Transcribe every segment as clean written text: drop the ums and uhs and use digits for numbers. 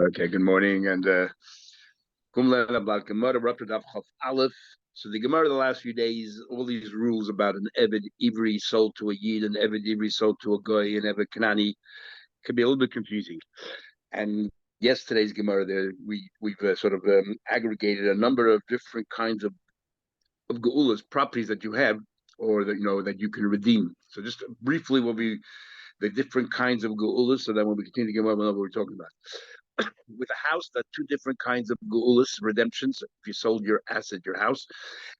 Okay, good morning. And about Gemara, we're up to Daf Chaf Aleph. So the Gemara the last few days, all these rules about an Eved Ivri sold to a Yid, an Eved Ivri sold to a Goy, an Eved Kanani, can be a little bit confusing. And yesterday's Gemara, we've aggregated a number of different kinds of Geulas, properties that you have, or that you can redeem. So just briefly, will be the different kinds of Geulas, so that when we continue to Gemara, we'll know what we're talking about. With a house, that two different kinds of geulas, redemptions. If you sold your asset, your house,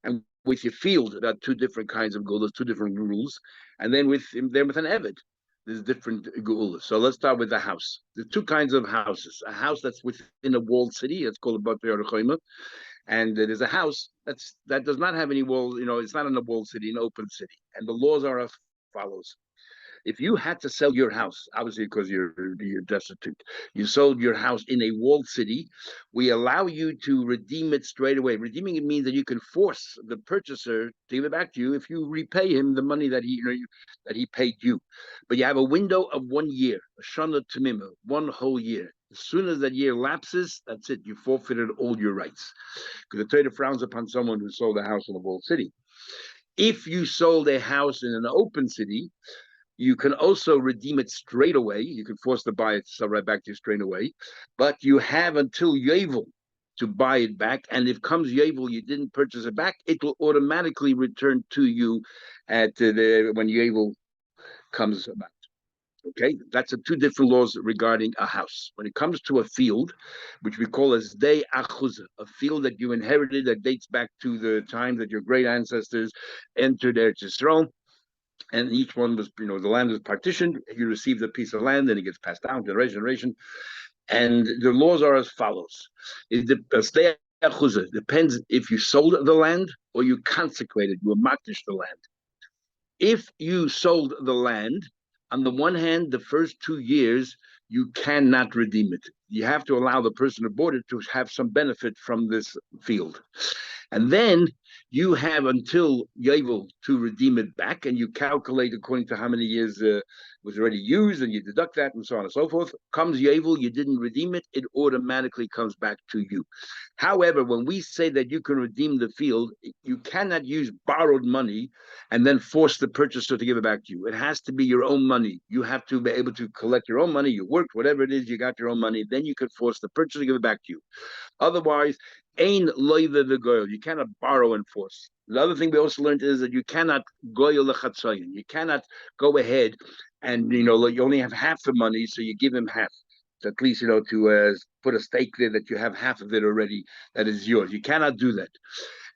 and with your field, that two different kinds of geulas, two different rules. And then with an eved, there's different geulas. So let's start with the house. There's two kinds of houses. A house that's within a walled city, it's called a Bat Yorechoima, and there's a house that does not have any wall. It's not in a walled city, an open city. And the laws are as follows. If you had to sell your house, obviously because you're destitute, you sold your house in a walled city, we allow you to redeem it straight away. Redeeming it means that you can force the purchaser to give it back to you if you repay him the money that he paid you. But you have a window of 1 year, a shana tamima, 1 whole year. As soon as that year lapses, that's it. You forfeited all your rights. Because the Torah frowns upon someone who sold a house in a walled city. If you sold a house in an open city, you can also redeem it straight away. You can force the buyer to sell right back to you straight away. But you have until Yovel to buy it back. And if comes Yovel, you didn't purchase it back, it will automatically return to you when Yovel comes about. Okay, that's two different laws regarding a house. When it comes to a field, which we call as Dei Achuz, a field that you inherited that dates back to the time that your great ancestors entered Eretz Yisrael, and each one was, the land was partitioned. You received a piece of land, and it gets passed down generation. And the laws are as follows: it depends if you sold the land or you consecrated, you makdish the land. If you sold the land, on the one hand, the first 2 years you cannot redeem it. You have to allow the person who bought it to have some benefit from this field. And then you have until Yovel to redeem it back, and you calculate according to how many years was already used, and you deduct that, and so on and so forth. Comes Yovel, you didn't redeem it, it automatically comes back to you. However, when we say that you can redeem the field, you cannot use borrowed money and then force the purchaser to give it back to you. It has to be your own money. You have to be able to collect your own money. You worked, whatever it is, you got your own money. Then you can force the purchaser to give it back to you. Otherwise, ain loive v'goyel. You cannot borrow and force. The other thing we also learned is that you cannot goyel lechatzayin. You cannot go ahead and you only have half the money, so you give him half. So at least to put a stake there that you have half of it already that is yours. You cannot do that.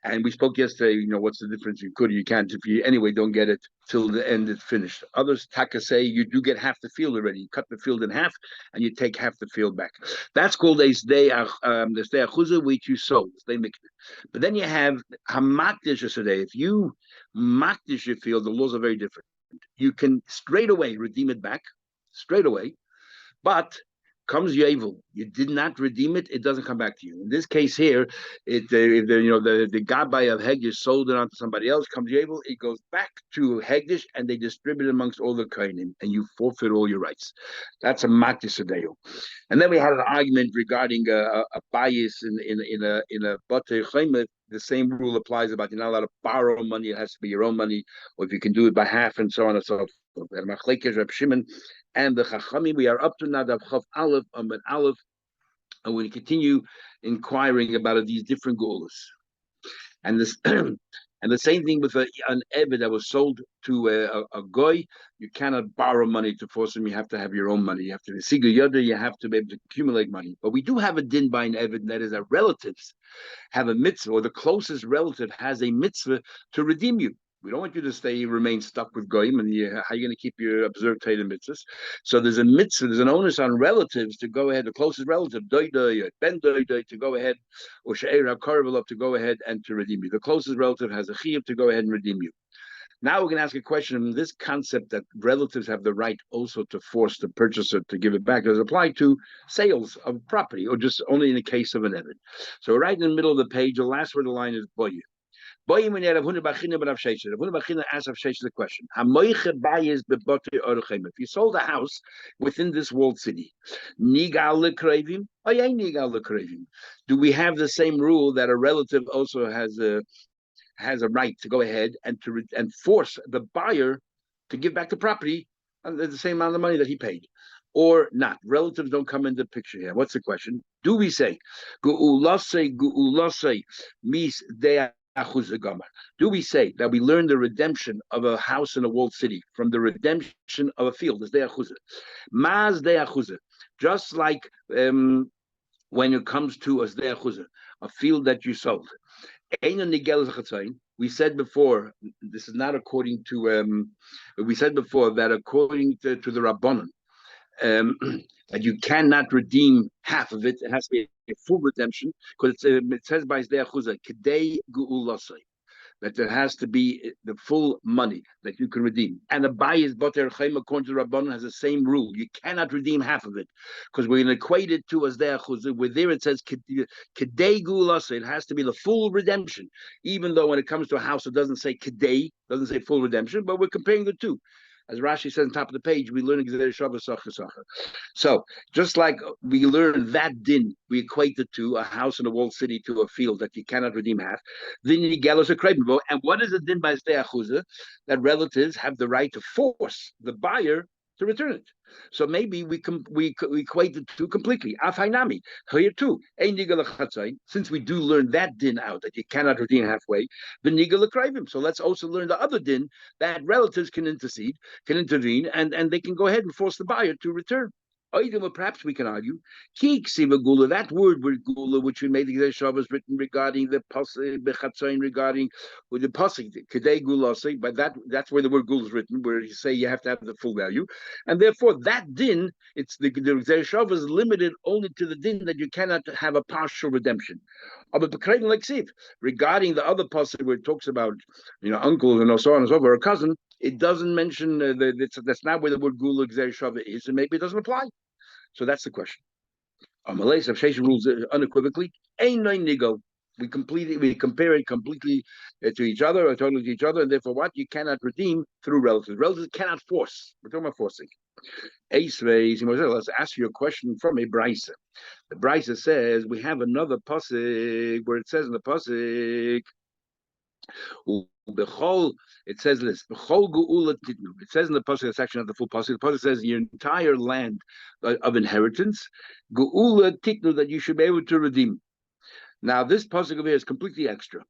And we spoke yesterday, what's the difference? You could, you can't. If you anyway don't get it till the end, it's finished. Others, Taka, say you do get half the field already. You cut the field in half and you take half the field back. That's called a sdei achuza, which you sold. But then you have hamakdish yesterday. If you makdish your field, the laws are very different. You can straight away redeem it back, straight away, but comes Yovel, you did not redeem it, it doesn't come back to you. In this case here, if the gabbai of Hegdish sold it on to somebody else, comes Yovel, it goes back to Hegdish, and they distribute it amongst all the kainim, and you forfeit all your rights. That's a makdish adeo. And then we had an argument regarding a bias in a batei chaymet. The same rule applies about you're not allowed to borrow money; it has to be your own money, or if you can do it by half, and so on and so forth. And Machlekes Reb Shimon and the Chachamim, we are up to Nadav Chav Aleph, Amud Aleph, and we continue inquiring about these different geulas. And this, and the same thing with an eved that was sold to a goy. You cannot borrow money to force him. You have to have your own money. You have to be sigur yoda. You have to be able to accumulate money. But we do have a din by an eved, that is, that relatives have a mitzvah, or the closest relative has a mitzvah to redeem you. We don't want you to remain stuck with goyim, and how are you going to keep your observed Torah mitzvahs? So there's a mitzvah, there's an onus on relatives to go ahead, the closest relative, ben to go ahead, or she'er ha'karvel to go ahead and to redeem you. The closest relative has a chiyuv to go ahead and redeem you. Now we're going to ask a question on this concept that relatives have the right also to force the purchaser to give it back. Does it apply to sales of property, or just only in the case of an eved? So right in the middle of the page, the last word of the line is boye. Rav Huna asked Rav Sheshes the question: if you sold a house within this walled city, do we have the same rule that a relative also has a right to go ahead and and force the buyer to give back the property under the same amount of money that he paid, or not? Relatives don't come into the picture here. What's the question? Do we say gu'ulasei mis de? Do we say that we learn the redemption of a house in a walled city from the redemption of a field? Is de achuza, mas de achuza, just like when it comes to as de achuza, a field that you sold. We said before, this is not according to. We said before that according to the Rabbanon, that you cannot redeem half of it. It has to be a full redemption because it says by Zdei Achuzah, Kedei Gu'ulasai, that there has to be the full money that you can redeem. And a bayis Bater Chaim, according to Rabbanon, has the same rule. You cannot redeem half of it because we're going to equate it to Zdei Achuzah, where there it says Kedei Gu'ulasai. It has to be the full redemption, even though when it comes to a house, it doesn't say Kedei, doesn't say full redemption, but we're comparing the two. As Rashi says on top of the page, we learn so just like we learn that din, we equate it to a house in a walled city to a field that you cannot redeem half. Then you gallows a kreben. And what is the din by Zdei Achuzah? That relatives have the right to force the buyer to return it. So maybe we equate the two completely. Afainami here too. Since we do learn that din out that you cannot redeem halfway, the nigel krivim. So let's also learn the other din that relatives can intervene, and they can go ahead and force the buyer to return. Or perhaps we can argue, that word gula, which we made the Gedei was written regarding the pasuk, regarding with the pasuk kedei gula, but that's where the word gula is written, where you say you have to have the full value, and therefore that din, it's the Gedei is limited only to the din that you cannot have a partial redemption. But regarding the other pasuk where it talks about uncles and so on and so forth, or a cousin, it doesn't mention that's not where the word gula Gedei Shava is, and maybe it doesn't apply. So that's the question. Malaysia Shesha rules unequivocally. Ain't no nigel. We compare it completely to each other, or totally to each other, and therefore what you cannot redeem through relatives. Relatives cannot force. We're talking about forcing. Let's ask you a question from a brisa. The brisa says we have another pasuk where it says in the pasuk. It says this. It says in the pasuk section of the full pasuk. The pasuk says your entire land of inheritance, geula titnu, that you should be able to redeem. Now this pasuk over here is completely extra.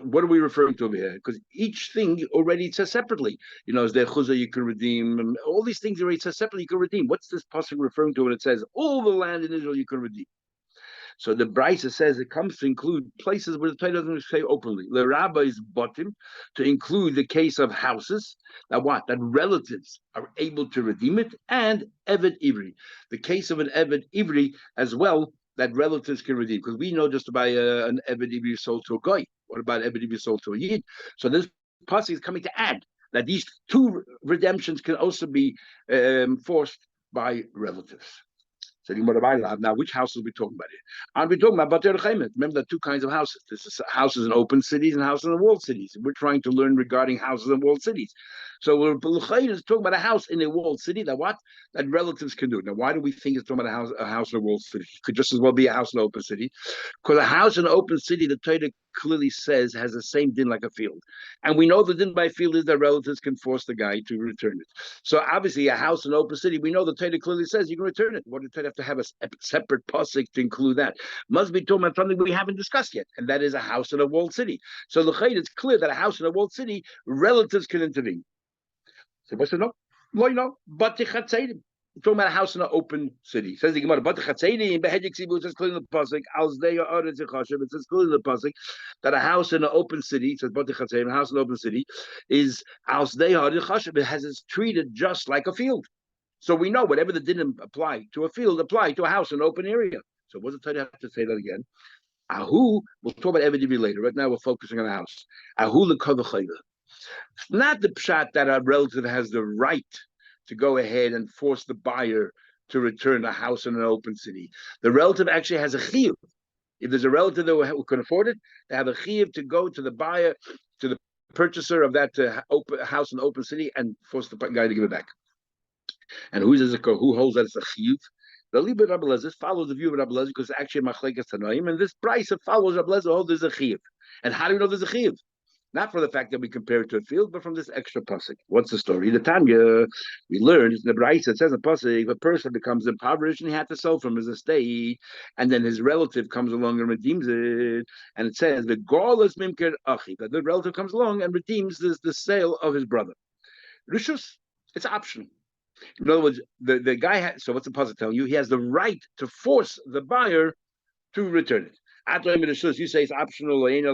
What are we referring to over here? Because each thing already says separately. Is there chuzah you can redeem? All these things already says separately you can redeem. What's this pasuk referring to when it says all the land in Israel you can redeem? So the Brisa says it comes to include places where the Torah doesn't say openly. The rabbis bottom to include the case of houses. That relatives are able to redeem it, and Eved Ivri, the case of an Eved Ivri as well, that relatives can redeem. Because we know just about an Eved Ivri sold to a guy. What about Eved Ivri sold to a Yid? So this pasuk is coming to add that these two redemptions can also be forced by relatives. Now, which houses are we talking about here? Aren't we talking about Bater Chaimet? Remember, there are two kinds of houses. There's houses in open cities and houses in walled cities. We're trying to learn regarding houses in walled cities. So we're talking about a house in a walled city that relatives can do. Now, why do we think it's talking about a house in a walled city? It could just as well be a house in an open city. Because a house in an open city, the Torah clearly says has the same din like a field. And we know the din by field is that relatives can force the guy to return it. So obviously a house in an open city, we know the Torah clearly says you can return it. What did the Torah have to have a separate pasuk to include that? Must be talking about something we haven't discussed yet, and that is a house in a walled city. So the Chayt, it's clear that a house in a walled city, relatives can intervene. So what's the no? But the Chatzaidim. Talking about a house in an open city. Says the Gemara, but the Chatzaidim, it says clearly in the pasuk, it says clearly in the pasuk that a house in an open city, it says but the Chatzaidim, a house in an open city, is it it's treated just like a field. So we know whatever that didn't apply to a field applied to a house in an open area. So what does the Torah have to say that again? Ahu, we'll talk about Eved Ivri later. Right now we're focusing on the house. Ahu l'kavachayla. Not the pshat that a relative has the right to go ahead and force the buyer to return a house in an open city. The relative actually has a chiyuv. If there's a relative that who can afford it, they have a chiyuv to go to the buyer, to the purchaser of that house in the open city, and force the guy to give it back. And who holds that it's a chiyuv? The Liber Rabbi Lezer follows the view of Rabbi Lezer because actually Machlekes Tanoim, and this price it follows Rabbi Lezer holds there's a chiyuv. And how do we know there's a chiyuv? Not for the fact that we compare it to a field, but from this extra pasuk. What's the story? The Tanya, we learned in the Braisa, it says in pasuk, if a person becomes impoverished and he had to sell from his estate, and then his relative comes along and redeems it, and it says the gorlas mimker achi, that the relative comes along and redeems the sale of his brother. Rishus, it's optional. In other words, the guy has, so what's the pasuk telling you? He has the right to force the buyer to return it. You say it's optional, maybe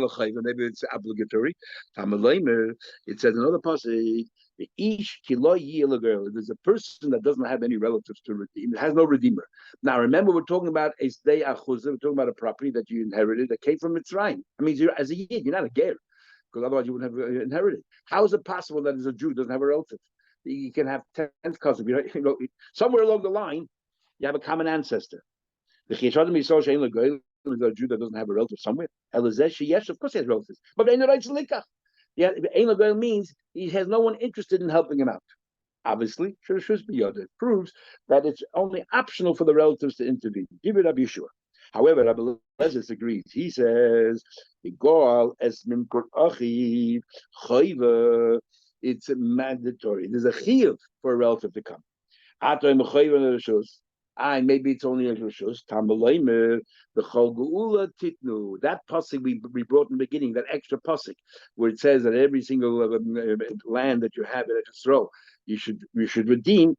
it's obligatory. It says another passage, if there's a person that doesn't have any relatives to redeem, it has no redeemer. Now remember, we're talking about a stay achuzah, we're talking about a property that you inherited that came from Mitzrayim. I mean, as a yid, you're not a ger, because otherwise you wouldn't have inherited. How is it possible that as a Jew doesn't have a relative? You can have 10th cousin, somewhere along the line, you have a common ancestor. The Cheshadim Yisrael Shein L'Goy is a Jew that doesn't have a relative somewhere. Elazesh, yes, of course he has relatives, but Ein L'Reitz L'Likach. Yeah, Ein L'Goy means he has no one interested in helping him out. Obviously, it proves that it's only optional for the relatives to intervene. Give it Rabbi Yeshua. However, Rabbi Lezer disagrees. He says, it's mandatory. There's a chiyuv for a relative to come. Maybe it's only a rishus. The chol geula titnu. That pasuk we brought in the beginning, that extra pasuk, where it says that every single land that you have in Israel, you should redeem.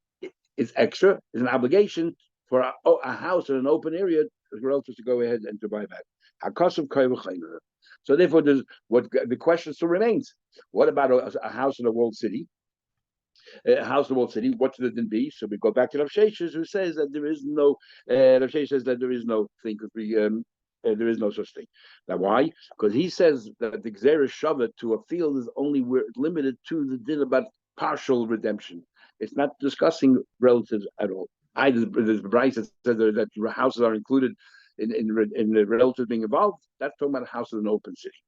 It's extra. It's an obligation for a house in an open area for relatives to go ahead and to buy back. So therefore, the question still remains: what about a house in a walled city? House in the walled city, what should it be? So we go back to Rav Sheshes, who says that there is no. Rav Sheshes says that there is no thing. There is no such thing. Now, why? Because he says that the Gzeres Shavat to a field is only limited to the din about partial redemption. It's not discussing relatives at all. There's Bryce that says that houses are included in the relatives being involved. That's talking about a house in an open city.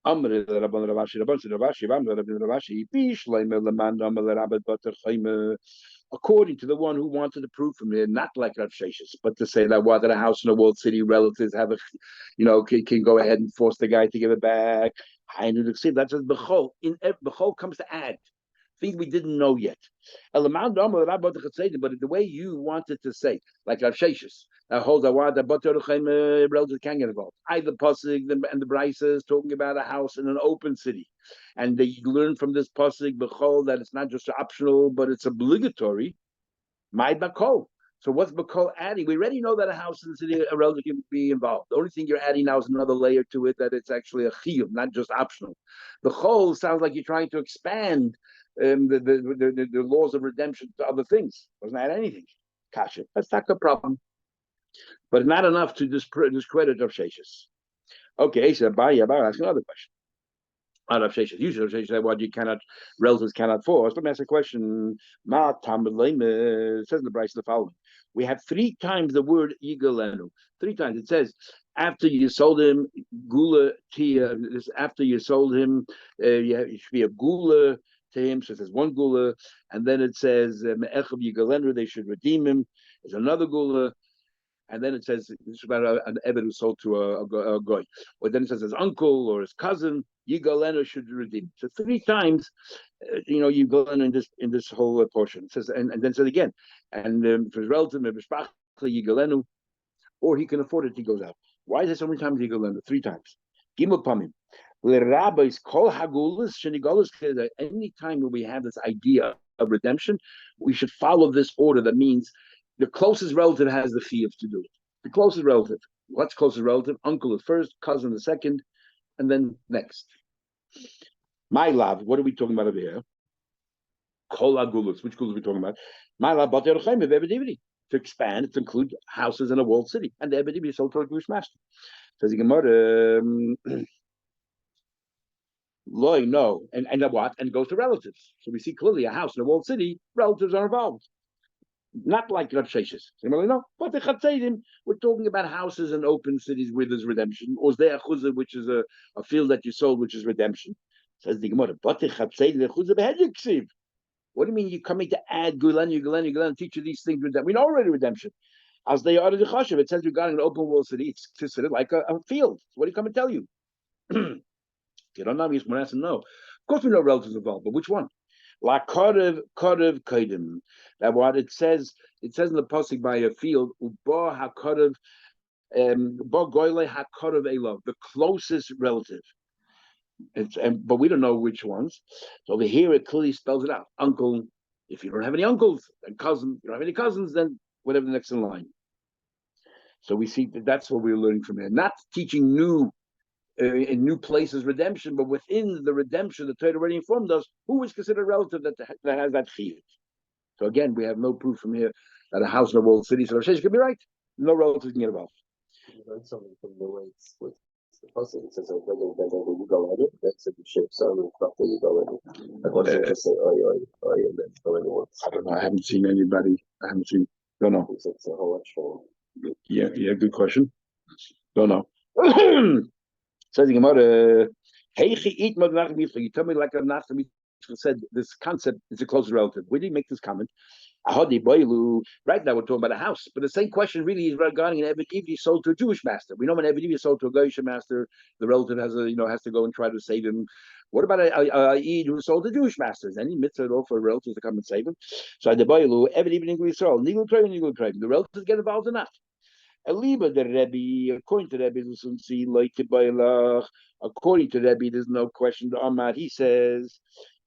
According to the one who wanted to prove from here, not like Rav Sheshes, but to say that that a house in a walled city, relatives have can go ahead and force the guy to give it back. That's just bechol. Bechol comes to add things we didn't know yet. But the way you wanted to say, like Rav Sheshes, holds that relatives can get involved. The pasuk and the Brisa is talking about a house in an open city, and they learn from this pasuk b'chol that it's not just optional, but it's obligatory. My bakol. So what's bakol adding? We already know that a house in the city, a relative can be involved. The only thing you're adding now is another layer to it, that it's actually a chiyuv, not just optional. Bechol sounds like you're trying to expand the laws of redemption to other things. Doesn't add anything. Kasha. That's not the problem. But not enough to discredit Rav Sheshes. Okay, so ask another question. Rav Sheshes, usually Rav Sheshes said, "What relatives cannot force." Let me ask a question. It says in the Bryce the following: we have 3 times the word yigalenu. 3 times it says after you sold him gula tia. After you sold him, you should be a gula to him. So it says 1 gula, and then it says me'echav yigalenu. They should redeem him. There's another gula. And then it says this is about an Ebed who sold to a goy. Or then it says his uncle or his cousin, Yigalenu should redeem. So 3 times, Yigalenu in this whole portion. It says, and then it says again, and for his relative, Yigalenu, or he can afford it, he goes out. Why is it so many times Yigalenu? 3 times. Gimel Pamim. Rabbis call hagulas shenigalas. Any time when we have this idea of redemption, we should follow this order. That means the closest relative has the chiyuv to do it. The closest relative. What's closest relative? Uncle is first, cousin is second, and then next. My love, what are we talking about over here? Kol agulas. Which gulas are we talking about? My love, but to expand, to include houses in a walled city, and the ebedivri is sold to a Jewish master. Says the Gemara. Loy, no, and what? And it goes to relatives. So we see clearly a house in a walled city, relatives are involved. Not like Rav Sheshes. No, but the Chatzedim, we're talking about houses and open cities where there's redemption. Or there chuzah, which is a field that you sold, which is redemption. Says the Gemara, but the Chatzedim chuzah behedyiksiv. What do you mean you're coming to add Gulen, teach you these things? We know already redemption. As they are the Chashiv, it says regarding an open world city, it's considered like a field. So what do you come and tell you? You don't know, you must know. Of course we know relatives involved, but which one? La Korev Kaidim. That what it says in the pasuk by a field, Uba HaKorev, Ba Goyle HaKorev Elov, the closest relative. But we don't know which ones. So over here it clearly spells it out. Uncle, if you don't have any uncles, and cousin, you don't have any cousins, then whatever the next in line. So we see that's what we're learning from here. Not teaching in new places redemption, but within the redemption, the Torah already informed us who is considered a relative that has that chiyuv. So again, we have no proof from here that a house in a walled city, so Rav Sheshes could be right. No relatives can get involved. You learn something from the way it's with the pasuk. It says, "Whether you go at it, that's a shape. So it's not that you go at it." Like what does it say? Oh, and then go anywhere. I don't know. I haven't seen anybody. Don't know. It's a whole bunch. Yeah. Good question. Don't know. Says the Gemara, you tell me like a Nachman said this concept is a close relative. Where do you make this comment? Right now we're talking about a house, but the same question really is regarding an Eved Ivri sold to a Jewish master. We know when Eved Ivri sold to a Goyish master, the relative has to go and try to save him. What about a Eid who sold to Jewish masters? Any mitzvah at all for a relative to come and save him? So the Eved Ivri Yisrael, the relatives get involved or not? Eliba the Rebbe, according to Rebbe, according to Rebbe, there's no question. The Amar, he says,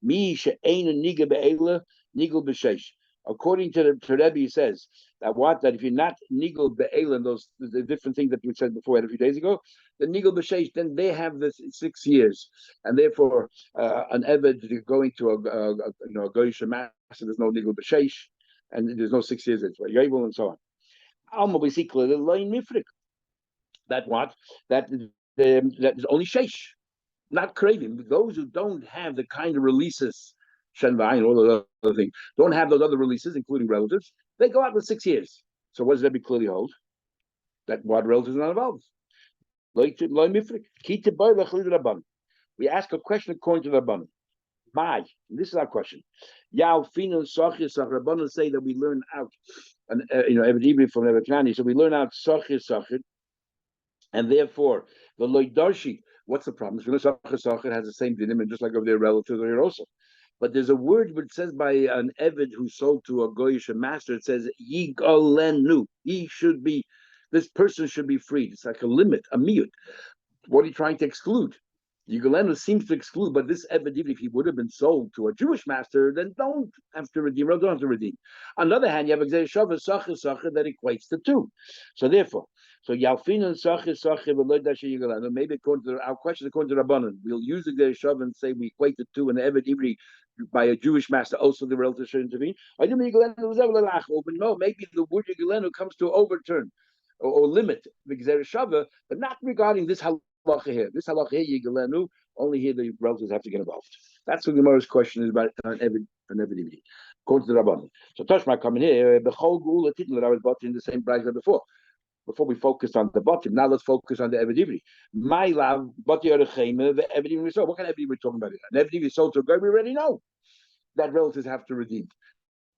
Mi she'ein niga be'ela, nigel b'sheish. According to Rebbe, he says that if you're not nigel be'ela, the different things that we said before a few days ago, the nigel b'sheish, then they have this 6 years, and therefore an eved going to a goyish master, there's no nigel b'sheish, and there's no 6 years. It's Yovel and so on. Alma, we see clearly line mifrik. That is only sheish, not craving. Those who don't have the kind of releases, shenvai and all the other things, don't have those other releases, including relatives, they go out with 6 years. So what does that be clearly hold? That what relatives are not involved. We ask a question according to the Rabbanan. This is our question. Rabbanan say that we learn out, and Eved Ivri from Nebuchadnezzar. So we learn out Sachir, and therefore the Loidarshi. What's the problem? Sachir has the same dinim, just like over their relatives are here also. But there's a word which says by an Eved who sold to a Goyish master. It says Yigolenu. This person should be freed. It's like a limit, a miyut. What are you trying to exclude? Yigolenu seems to exclude, but this Eved, if he would have been sold to a Jewish master, then don't have to redeem. On the other hand, you have Gzei Shavah Sachir that equates to two. So therefore, Yalfin and Sachir, maybe according to our question, according to Rabbanan, we'll use the Gzei Shavah and say we equate the two, and the Eved Ivri by a Jewish master, also the relative should intervene. But no, maybe the word Yigolenu comes to overturn or limit the Gzei Shavah, but not regarding this halacha here. This halacha here, Yigolenu, only here the relatives have to get involved. That's what the Gemara's question is about an Eved Ivri, according to the Rabbanan. So Toshma coming here, the whole Gula Titl that I was bought in the same brayza before. Before we focused on the bottom, now let's focus on the Eved Ivri. My love, the Eved Ivri sold. What kind of Eved Ivri we're talking about here? An Eved Ivri sold to a guy we already know that relatives have to redeem.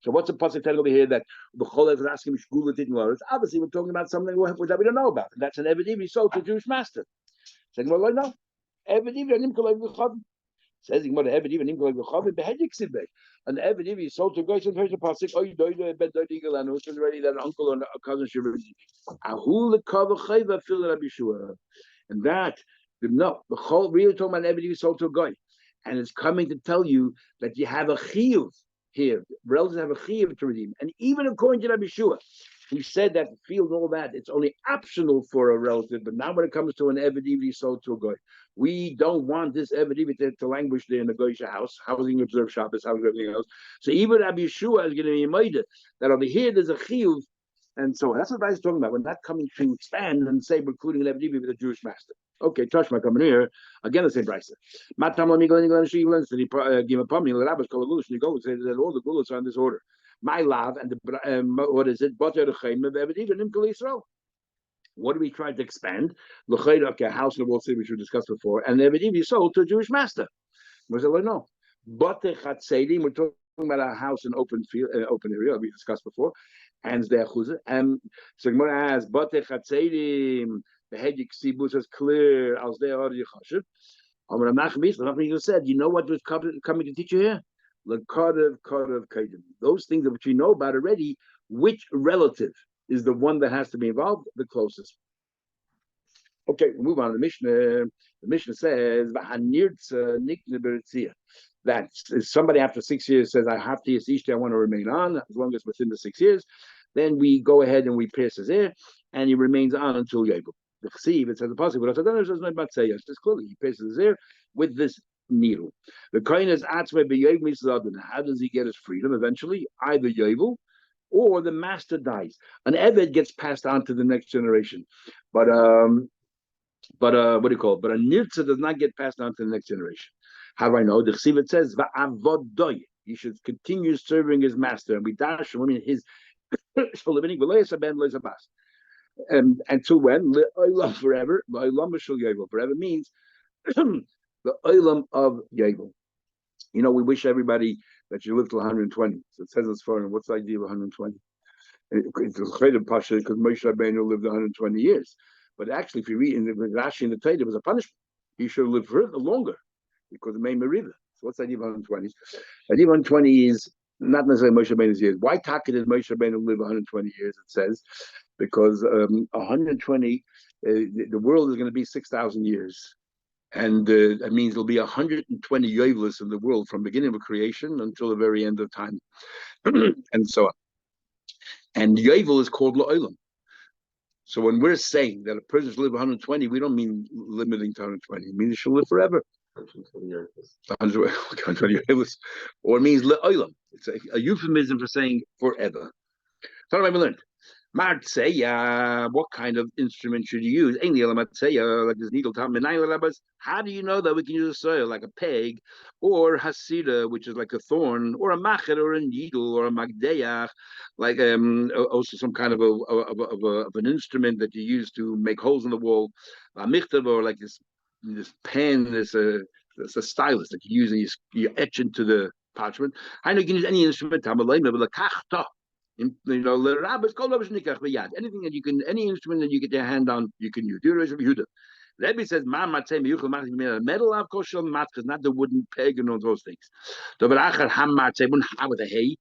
So what's the pasuk telling over here that the Chol is asking Shgula didn't learn? It's obviously we're talking about something that we don't know about. And that's an Eved Ivri sold to a Jewish master. Saying, well, no. Eved Ivri anim kolay v'chavim. Says Eved Ivri anim kolay v'chavim behedik sibay. An Eved Ivri sold to a guy. So the pasuk, oh, you don't bet Yigolenu, which is already that an uncle or a cousin should redeem. Ahul lekavah chayva fil Rabbi Shua. And that, no, the Chol really talking about Eved Ivri sold to a guy. And it's coming to tell you that you have a chiyuv here. Relatives have a chiyuv to redeem. And even according to Rabbi Shua, he said that field and all that, it's only optional for a relative. But now when it comes to an Eved Ivri sold to a goy, we don't want this Eved Ivri to languish there in the goyish house, housing, observe Shabbos, housing, everything else. So even Rabbi Shua is going to be made that over here there's a chiyuv. And so that's what I was talking about. We're not coming to expand and say we're including an Eved Ivri with a Jewish master. Okay, Toshma coming here again. The same brayser. Matam lami going to give a pomni. The rabbis call a gulish. You go and say that all the gulas are in this order. My love and the what is it? What do we try to expand? Okay, a house in the Wall City, which we discussed before, and Eved sold to a Jewish master. We said, well, no. But we're talking about a house in open field, open area, we discussed before, and the chuzah. And so Gemara asks, but the hedik sibus is clear as they are yachashiv. Amar Nachmi said, you know what was coming to teach you here? L'kadev kaidim. Those things that you know about already, which relative is the one that has to be involved? The closest. Okay, we move on to the Mishnah. The Mishnah says that if somebody after 6 years says, I have to Ishti, I want to remain on, as long as within the 6 years, then we go ahead and we pierce his ear, and he remains on until Yabel. The Chsiv, it says the Pasuk, but it says no Matzeya. Just clearly, he pierces his ear with this needle. The coin is Atzme b'Yovel Mitzvah. How does he get his freedom eventually? Either Yabel or the master dies. An Eved gets passed on to the next generation. But what do you call it? But a nirtza does not get passed on to the next generation. How do I know? The Chsiv says va'avodoy. He should continue serving his master, and we dash him. I mean, his until when? Forever. Forever means the olam of Yabel. You know, we wish everybody that you live till 120. So it says it's foreign. What's the idea of 120? It's a great pasha because Moshe Rabbeinu lived 120 years. But actually, if you read in the Rashi in the Torah, it was a punishment. He should have lived further longer because it made Merida. So what's the idea of 120? The idea of 120 is not necessarily Moshe Rabbeinu's years. Why Taka did Moshe Rabbeinu live 120 years? It says because 120, the world is going to be 6,000 years. And that means there'll be 120 Yovelis in the world from beginning of creation until the very end of time. And so on. And Yovel is called La'olam. So when we're saying that a person should live 120, we don't mean limiting to 120. It means he should live forever. 120 years. Or it means le'olam. It's a euphemism for saying forever. So what have I learned? Martzeya, what kind of instrument should you use? Like this needle. How do you know that we can use a soil like a peg, or hasida, which is like a thorn, or a machet, or a needle, or a magdeach, like also some kind of an instrument that you use to make holes in the wall, a michtav, or like this pen, this a stylus that you use and you etch into the parchment. I know you can use any instrument. You know, anything that you can, any instrument that you get your hand on, you can use. Rebbe says, metal of kosher match is not the wooden peg and all those things. With a hay,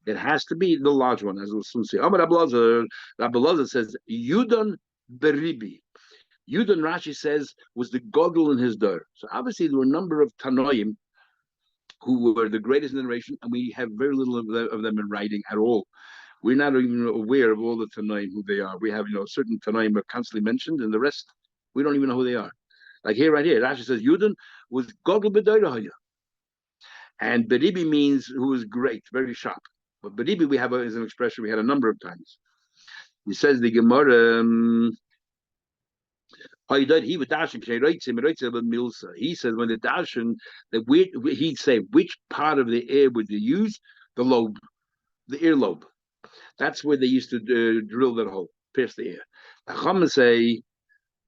it has to be the large one, as we'll soon see. Rabbi Lazar says, Yudon beribi. Yudon, Rashi says, was the goggle in his door. So obviously there were a number of Tanoim who were the greatest generation, and we have very little of them in writing at all. We're not even aware of all the Tanaim, who they are. We have, certain Tanaim are constantly mentioned, and the rest, we don't even know who they are. Like here, right here, Rashi says, Yudin was Gogel B'Doyrahaya. And Beribi means who is great, very sharp. But Beribi is an expression we had a number of times. He says the Gemara, he says when the darshan that he'd say which part of the ear would you use? The lobe, the earlobe. That's where they used to drill that hole, pierce the ear. The Chachamim say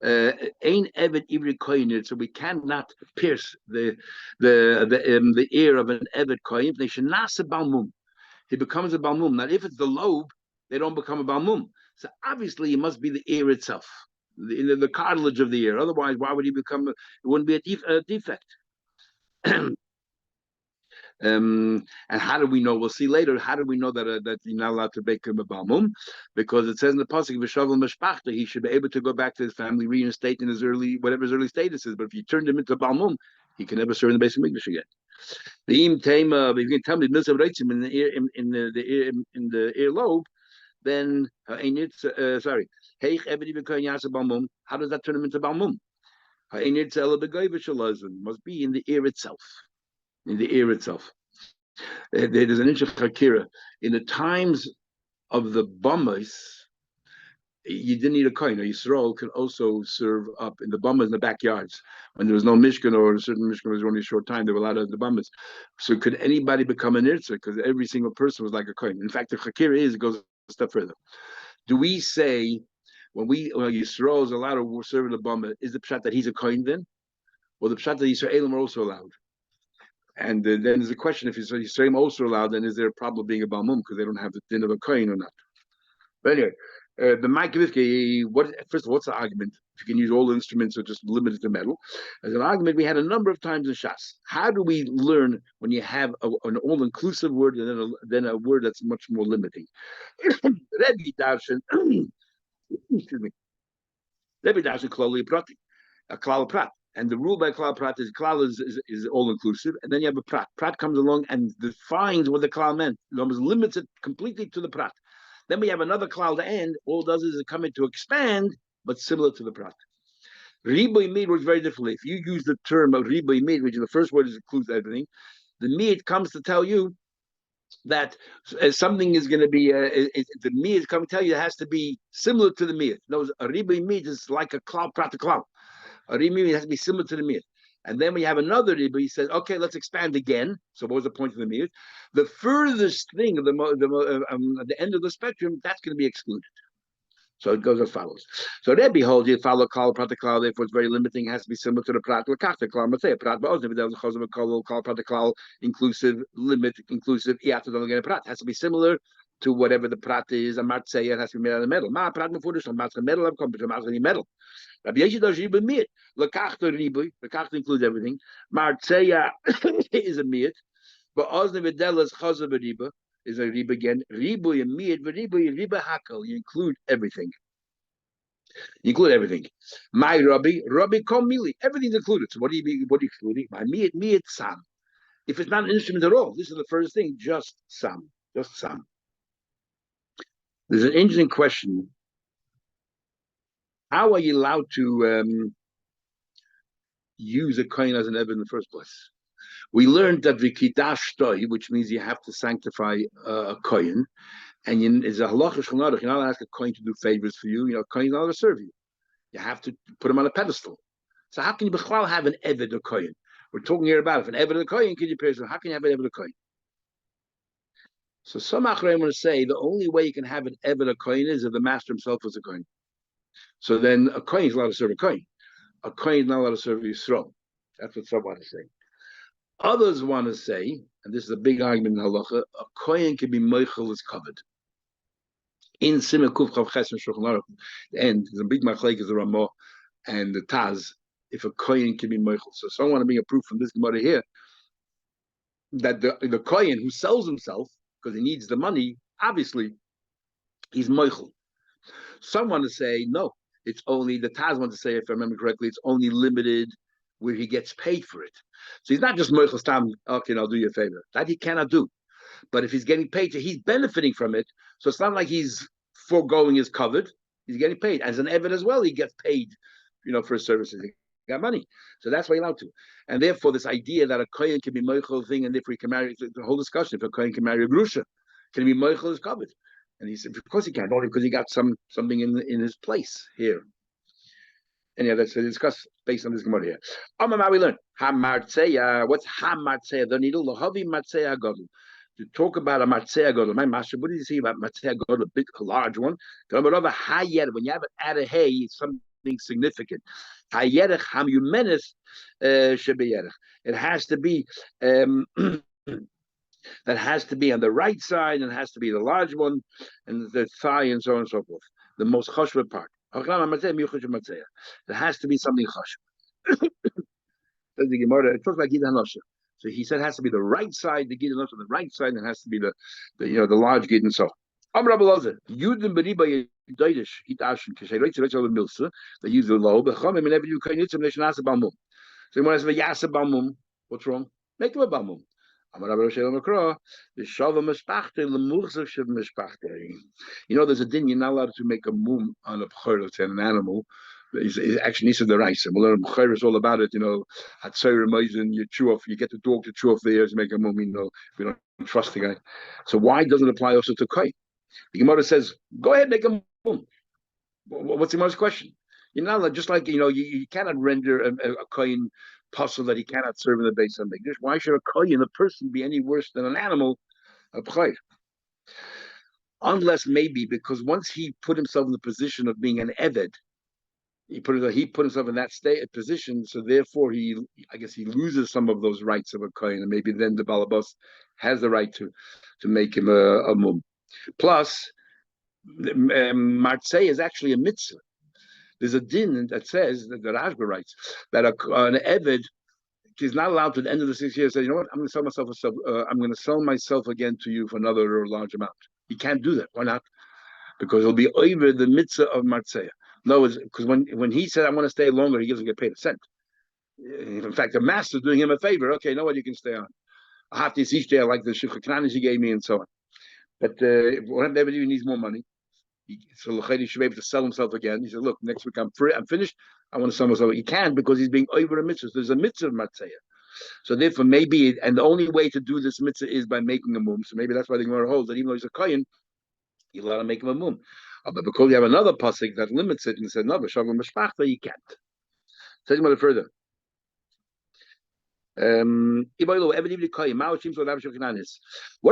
ain't eved ivri koyin, so we cannot pierce the ear of an eved koyin. They should nasa balmum. He becomes a balmum. Now, if it's the lobe, they don't become a balmum. So obviously, it must be the ear itself. The cartilage of the ear. Otherwise, why would he become? It wouldn't be a defect. And how do we know? We'll see later. How do we know that you're not allowed to make him a balmum? Because it says in the pasuk v'shavel mishpachta, he should be able to go back to his family, reinstate in his whatever his early status is. But if you turned him into a balmum, he can never serve in the basic mikdash again. The im tema, if you can tell me in the ear in the earlobe, then sorry. How does that turn him into balmum? Must be in the ear itself. In the ear itself. There's an inch of hakira. In the times of the Bamas, you didn't need a kohen. A Yisrael could also serve up in the bummahs in the backyards. When there was no mishkan, or a certain mishkan was only a short time, they were allowed in the bummahs. So could anybody become an irtzer? Because every single person was like a kohen. In fact, the chakir it goes a step further. Do we say when Yisrael is allowed to serve in the bummah, is the pshat that he's a kohen then? Or the pshat that Yisraelim are also allowed? And then there's a question: if Yisraelim also allowed, then is there a problem being a balmum because they don't have the din of a kohen or not? But anyway, the Ma'akivivke, first of all, what's the argument? If you can use all the instruments or just limit it to metal. As an argument, we had a number of times in Shas. How do we learn when you have an all-inclusive word and then a word that's much more limiting? Rebbe Darshan, excuse me, Rebbe Darshan klali prati, a klal prat. And the rule by klal prat is klal is all-inclusive, and then you have a prat. Prat comes along and defines what the klal meant. It almost limits it completely to the prat. Then we have another klal to end. All it does is it come in to expand, but similar to the prat. Riboy mid works very differently. If you use the term of riboy mid, which is the first word includes everything, the mid comes to tell you that something is going to be the mid is coming to tell you it has to be similar to the mid. No, a riboy mid is like a klal prat to klal. A riboy mid has to be similar to the mid. And then we have another riboy. He says, okay, let's expand again. So what was the point of the mid? The furthest thing of the end of the spectrum, that's going to be excluded. So it goes as follows. So Rebbe holds you follow kal prat klal, therefore it's very limiting. It has to be similar to the prat l'kach klal matzeh. Prat ba'oz never chazam kol prat klal inclusive limit inclusive. Iata don't get a prat. It has to be similar to whatever the prat is. A matzeh it has to be made out of metal. Ma prat mefurish on matzeh metal. I've come to matzeh metal. Rabbi Yeshi does riba mit. L'kach the riba. L'kach includes everything. Matzeh is a mit. But oz never is chazam riba. Is a riba again. Ribu and mid, riba hakel. You include everything. You include everything. My Rabbi kom mili. Everything's included. So what are you excluding? My mid sam. If it's not an instrument at all, this is the first thing. Just sam. Just sam. There's an interesting question. How are you allowed to use a coin as an evid in the first place? We learned that v'kidash, which means you have to sanctify a kohen, and it's a halacha shulchan. You're not allowed to ask a kohen to do favors for you. A kohen is not allowed to serve you. You have to put him on a pedestal. So how can you have an eved or kohen? We're talking here about if an eved or kohen can you pay? So how can you have an eved or kohen? So some achrayim want to say the only way you can have an eved or kohen is if the master himself was a kohen. So then a kohen is allowed to serve a kohen. A kohen is not allowed to serve Yisrael. That's what some want to say. Others want to say, and this is a big argument in halacha, a kohen can be meichel is covered. In Simon Kuf Chav Ches and Shulchan Aruch, and there's a big machlek is the Ramah and the Taz. If a kohen can be meichel, so someone want to bring a proof from this Gemara here that the kohen who sells himself because he needs the money, obviously, he's meichel. Some want to say no. It's only the Taz want to say, if I remember correctly, it's only limited where he gets paid for it. So he's not just meichel stam. Okay, I'll do you a favor. That he cannot do. But if he's getting paid, he's benefiting from it. So it's not like he's foregoing his covered. He's getting paid. As an eved as well, he gets paid, for his services. He got money. So that's why he's allowed to. And therefore, this idea that a kohen can be meichel thing, and if he can marry, the whole discussion, if a kohen can marry a grusha, can he be meichel is covered? And he said, of course he can, only because he got something in his place here. And yeah, that's discussed based on this Gemara here. We learn hamartzeya. What's hamartzeya? The needle, lahavi martzeya gadol. To talk about a martzeya gadol. My master, what did you say about martzeya gadol? A large one. When you have it at a hay, it's something significant. Hayerech hamumenes shebeyerech. It has to be that has to be on the right side, and it has to be the large one, and the thigh, and so on and so forth. The most chashva part. It has to be something chashuv. The Gemara, it talks about Gid Hanosha. So he said it has to be the right side, the Gid Hanosha, the right side, and it has to be the large Gid and so. Amr Abelazar, Yudin Beriba Yiddish, Hitashin, Kashay Reitz Reitz Milsa, they use the low, but Chomim, and every you can use them, they should ask about mum. So when I say Yasa Balmum, what's wrong? Make him a Balmum. There's a din you're not allowed to make a mum on a b'chor, let's say an animal. It actually needs to the rice. And we'll learn b'chor is all about it. You chew off, you get the dog to chew off the ears, make a mum. We don't trust the guy. So why doesn't it apply also to kohen? The Gemara says, go ahead, make a mum. What's the most question? You're not just like you cannot render a kohen puzzle that he cannot serve in the base of Mikdash. Why should a kohen, a person, be any worse than an animal? A pchay? Unless maybe because once he put himself in the position of being an eved, he put himself in that position, so therefore I guess he loses some of those rights of a kohen, and maybe then the balabas has the right to make him a mum. Plus, martzeh is actually a mitzvah. There's a din that says that the Rashba writes that an eved is not allowed to the end of the 6 years say, you know what, I'm going to sell myself. I'm going to sell myself again to you for another large amount. He can't do that. Why not? Because it'll be over the mitzvah of martzeh. No, because when he said I want to stay longer, he doesn't get paid a cent. In fact, the master's doing him a favor. Okay, you know what, you can stay on. I have to see I like the shivcha knanis he gave me and so on. But whenever he needs more money, so L'chayr should be able to sell himself again. He said, "Look, next week I'm free. I'm finished. I want to sell myself." He can't because he's being over a mitzvah. There's a mitzvah of matzeh. So therefore, maybe, and the only way to do this mitzvah is by making a mum. So maybe that's why the Gemara holds that even though he's a kohen, you're allowed to make him a mum. But because you have another pasuk that limits it and said no, b'shavim mishpachta, you can't. Take it further. What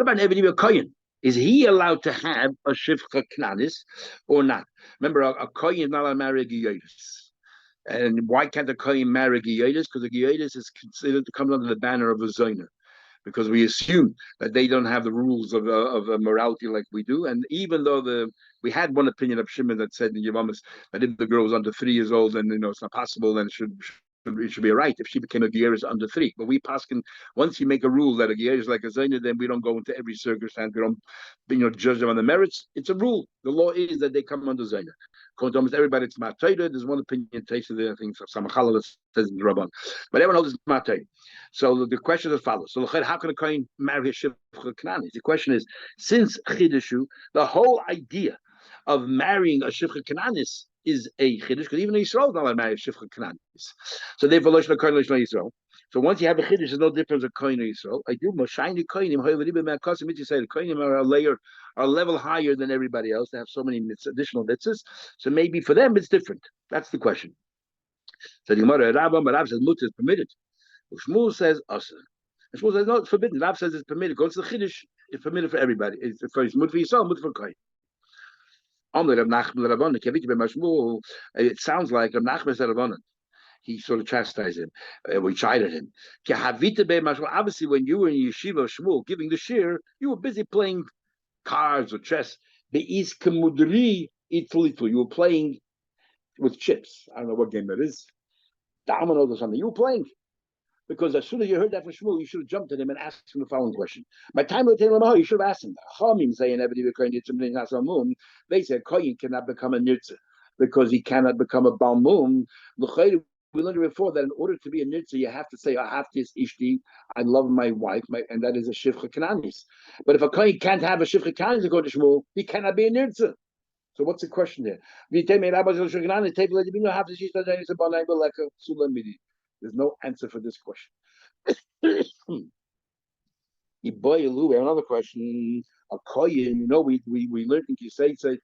about an Eved Kohen? Is he allowed to have a shivcha knanis or not? Remember, a kohen is not allowed to marry a giyodis. And why can't a kohen marry a giyodis? Because a giyodis is considered to come under the banner of a zoner. Because we assume that they don't have the rules of morality like we do. And even though we had one opinion of Shimon that said in Yavamas that if the girl was under 3 years old, then it's not possible, then it should be a right if she became a gear is under 3. But we paskin, once you make a rule that a gear is like a zayna, then we don't go into every circumstance. We don't judge them on the merits. It's a rule. The law is that they come under zayna. According to almost everybody, it's matayda. There's one opinion tasted there. I think Samachala says in the Rabban, but everyone knows it's matayda. So the question is as follows: so how can a kohen marry a shivcha knanis? The question is, since chidushu, the whole idea of marrying a shivcha knanis is a chiddush, because even Yisrael is not allowed to marry a shivcha knanis. So therefore, loshna kohen loshna Yisrael. So once you have a chiddush, there's no difference of kohen or Yisrael. I do moshayni kohenim hoyveribe me'akasim. You say the kohenim are a level higher than everybody else. They have so many additional mitzvahs. So maybe for them it's different. That's the question. So the Gemara Rav says mutter is permitted. Shmuel says asa. And Shmuel says no, it's forbidden. Rav says it's permitted. Goes to the chiddush. It's permitted for everybody. It's for mutter for Yisrael, mutter for kohen. It sounds like Rav Nachman said Rabbanan. He sort of chastised him. We chided him. Obviously, when you were in yeshiva of Shmuel giving the shir, you were busy playing cards or chess. You were playing with chips. I don't know what game that is. Dominoes or something. You were playing. Because as soon as you heard that from Shmuel, you should have jumped at him and asked him the following question. By time you should have asked him. They said Kohen cannot become a nirtza because he cannot become a balmum. We learned before that in order to be a nirtza, you have to say, I have this ishti, I love my wife, and that is a shivcha kananis. But if a Kohen can't have a shivcha kananis according to Shmuel, he cannot be a nirtza. So what's the question there? There's no answer for this question. Another question. A kohen, we learned in Kisei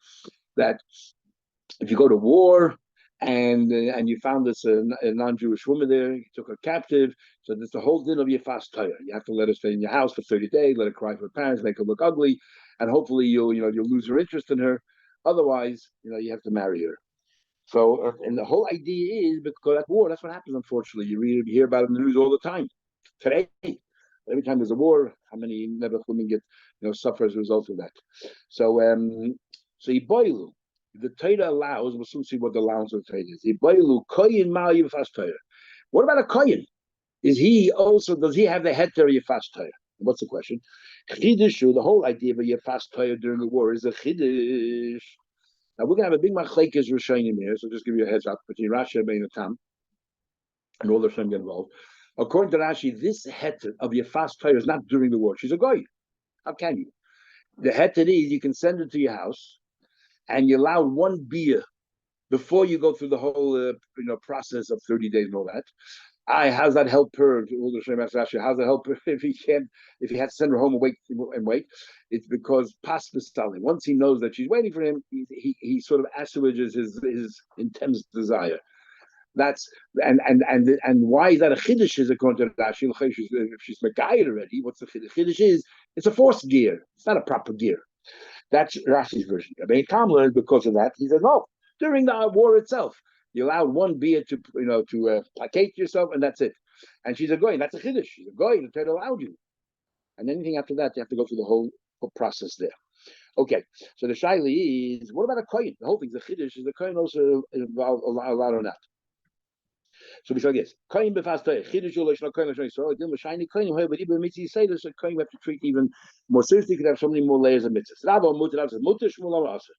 that if you go to war and you found this a non-Jewish woman there, you took her captive. So there's the whole din of your fast tire. You have to let her stay in your house for 30 days, let her cry for her parents, make her look ugly, and hopefully you'll lose your interest in her. Otherwise, you have to marry her. So, and the whole idea is because at war, that's what happens. Unfortunately, you hear about it in the news all the time. Today, every time there's a war, how many never women get suffer as a result of that. So, Iboilu, the Torah allows. We'll soon see what the allowance of the Torah is. Iboilu koyin mal yifas Torah. What about a koyin? Does he have the heter yifas Torah? What's the question? Chidushu, the whole idea of a yifas Torah during the war is a chidush. Now we're going to have a big machlekes Rishonim here, so just give you a heads up between Rashi and Tam, and all the Rishonim get involved. According to Rashi, this heter of your fast Torah is not during the war. She's a goy. How can you? The heter is you can send her to your house, and you allow one beer before you go through the whole process of 30 days and all that. How's that help her? How's that help her if he had to send her home and wait? It's because Pascal, once he knows that she's waiting for him, he sort of assuages his intense desire. That's and why is that a chiddush? Is according to Rashi, if she's Megayed already, what's the chiddush? Chiddush is it's a forced gear. It's not a proper gear. That's Rashi's version. Rabbi Kamler, because of that, he says no. During the war itself, you allowed one beer to placate yourself, and that's it. And she's a goy. That's a chiddush. She's a goy. The Torah allowed you. And anything after that, you have to go through the whole process there. Okay, so the shaili is what about a kohen? The whole thing's a chiddush. Is the kohen also allowed or not? So we shall guess. Kohen befast chiddush uleishna kohen l'shon yisrael. Dilma shiny kohen hoy, but even mitzvah say this, kohen we have to treat even more seriously. Could have so many more layers of mitzvahs. Rabba mutar says mutar shmuel aser.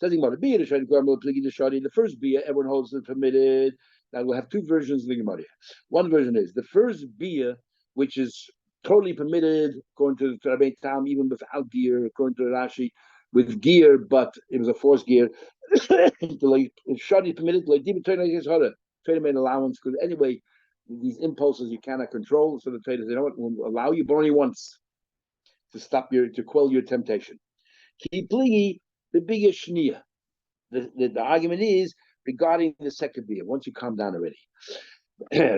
Says about the beer, the first beer everyone holds is permitted. Now we'll have two versions of the Gemara. One version is the first beer, which is totally permitted according to the Rabbi Tam, even without gear, according to Rashi, with gear, but it was a forced gear. The shadi permitted, like deep Trader made allowance because anyway, these impulses you cannot control. So the trader said, you know what, we'll allow you, but only once to quell your temptation. Kipligi, the biggest shnia. The argument is regarding the second beer. Once you calm down already,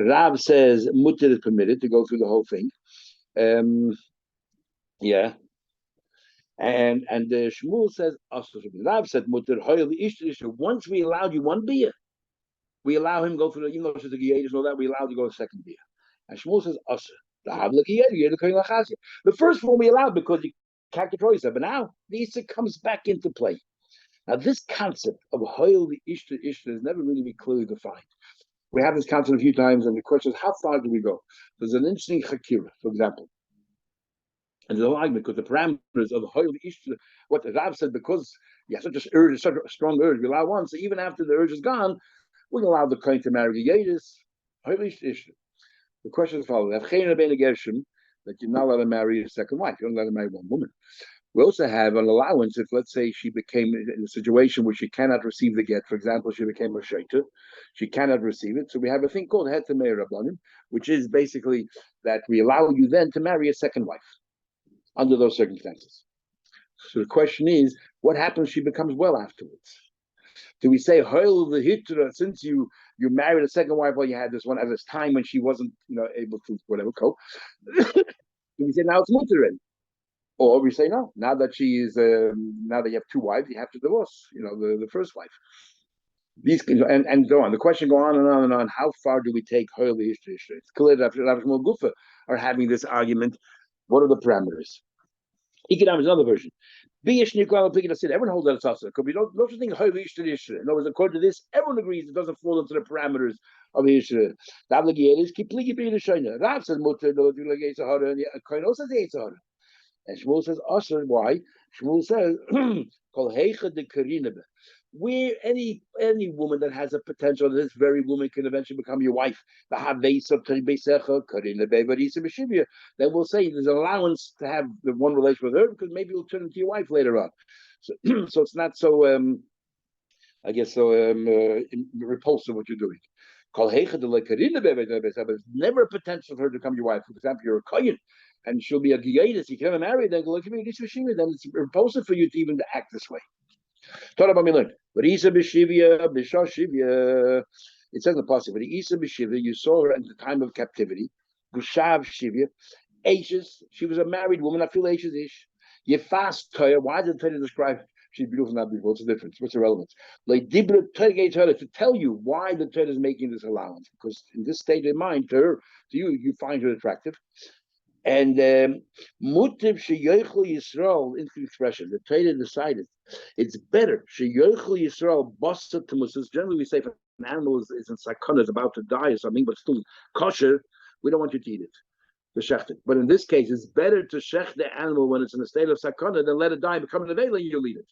Rav says mutter is permitted to go through the whole thing. Yeah, and Shmuel says Rav said mutter. Once we allowed you one beer, we allow him go through the, even though it's a giyadish and all that, we allow to go the second beer. And Shmuel says usher. The first one we allowed because you can't control yourself, but now the Issa comes back into play. Now, this concept of hoil the ishta has never really been clearly defined. We have this concept a few times, and the question is, how far do we go? There's an interesting chakira, for example. And there's a argument because the parameters of hoil the ishta, what the Rav said, because you have such a strong urge, we allow one, so even after the urge is gone, we allow the kohen to marry the yedis. Hoil ishta. The question is following: that you're not allowed to marry a second wife, you're not allowed to marry one woman. We also have an allowance if, let's say, she became in a situation where she cannot receive the get. For example, she became a shaita, she cannot receive it. So we have a thing called het meir rabbanim, which is basically that we allow you then to marry a second wife under those circumstances. So the question is, what happens if she becomes well afterwards? Do we say hoil the hitra since you married a second wife while you had this one at this time when she wasn't able to whatever cope? Do we say now it's mutter? Or we say no. Now that now that you have two wives, you have to divorce. The first wife. These and so on. The question go on and on and on. How far do we take holy history? It's clear that Rav Shmuel Gufa are having this argument. What are the parameters? Ikidam is another version. Everyone holds that it's also. Because we don't think holy history. In other words, according to this, everyone agrees it doesn't fall into the parameters of the history. Rav says mutter, and Kohen also says and Shmuel says, Asher, why? Shmuel says, where any woman that has a potential, this very woman can eventually become your wife. Then we'll say there's an allowance to have the one relation with her because maybe you'll turn into your wife later on. So, so it's not so, repulsive what you're doing. There's never a potential for her to become your wife. For example, you're a kohen, and she'll be a giyadis. You can't marry, then it's repulsive for you to even act this way. But Isa b'shivya, it says in the passage, but Isa b'shivya, you saw her at the time of captivity. Gushav shivya, Ashes, she was a married woman. I feel Ashes ish. You fast Torah. Why did the Torah describe she's beautiful, not beautiful? What's the difference? What's the relevance? Like Dibra Torah to tell you why the Torah is making this allowance. Because in this state of mind, to you find her attractive. And Mutib Sheyochel Yisrael, interesting expression. The Torah decided it's better Sheyochel Yisrael Basa Tamusas. Generally, we say if an animal is in sakana, is about to die or something, but still kosher, we don't want you to eat it. But in this case, it's better to shech the animal when it's in a state of sakana than let it die and become an avela and you'll eat it.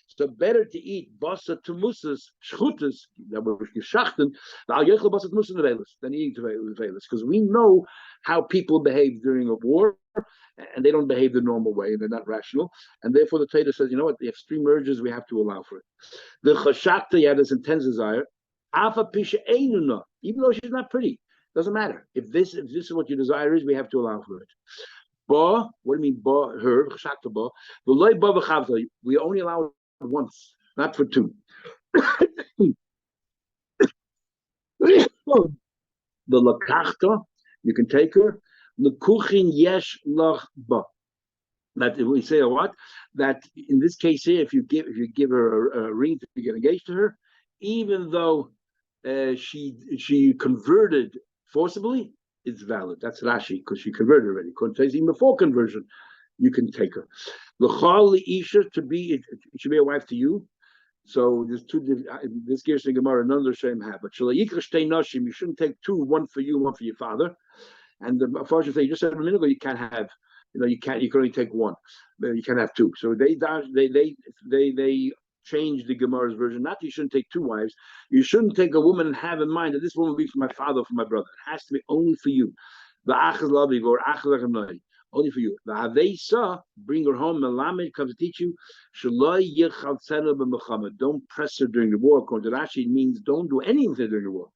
So better to eat basa tumusas shchutas that were geschachten than eating avelas, because we know how people behave during a war, and they don't behave the normal way, and they're not rational, and therefore the Torah says, you know what, the extreme urges we have to allow for it. The chashakta, you had this intense desire, afa pisha einuna, even though she's not pretty. Doesn't matter. If this is what your desire is, we have to allow for it. Ba, what do you mean ba, her, chshakta ba? We only allow it once, not for two. The lakachta, you can take her. The kuchin yesh lach ba. That we say what? That in this case here, if you give her a ring to get engaged to her, even though she converted forcibly, it's valid. That's Rashi because she converted already. Because even before conversion, you can take her. L'chal isha to be it should be a wife to you. So there's two. This gives the Gemara another same habit. You shouldn't take two, one for you, one for your father. And the Farshim say, you just said a minute ago, you can't have, you can only take one, you can't have two. So they changed the Gemara's version. Not that you shouldn't take two wives. You shouldn't take a woman and have in mind that this woman will be for my father or for my brother. It has to be only for you. The achaz laviv or achaz only for you. The aveisa, bring her home. Melamed comes to teach you. Don't press her during the war. According to Rashi, it means don't do anything during the war.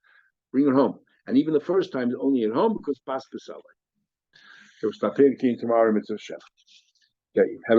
Bring her home. And even the first time is only at home because pas pesala. So we'll stop here tomorrow, Mitzvah Shem. Okay, have a